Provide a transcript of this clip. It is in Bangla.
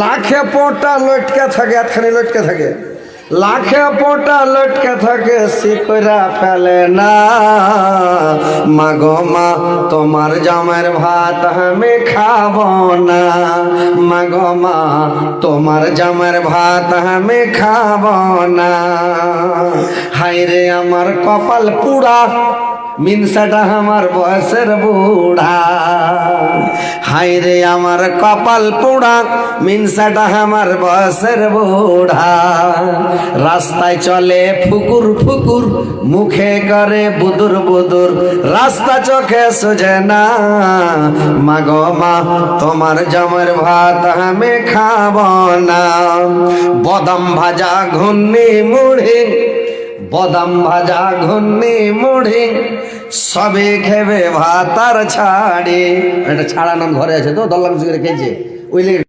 লাখে পোটা লটকে থাকে, এতখানি লটকে থাকে, লাখে পোটা লটকে থাকে, শিকরা ফেলে না। মাগো মা তোমার জামের ভাত আমি খাবো না, মাগো মা তোমার জামের ভাত আমি খাবো না। হায়রে আমার কপাল পুরা, মিনসাটা আমার বয়সের বুড়া। হায়রে আমার কপাল পোড়া, মিনসাটা আমার বয়সের বুড়া। রাস্তায় চলে ফুকুর ফুকুর, মুখে করে বুদুর বুদুর, রাস্তা চোখে সোজে না। মাগো মা তোমার জামের ভাত আমি খাবো না। বাদাম ভাজা ঘুন্নি মুড়ি, বাদাম ভাজা ঘুন্নি মুড়ি, সবে খেবে ভাত আর ছাড়ি। এটা ছাড়া নাম ঘরে আছে তো, দল্লাম করে খেয়েছে ওই লেগে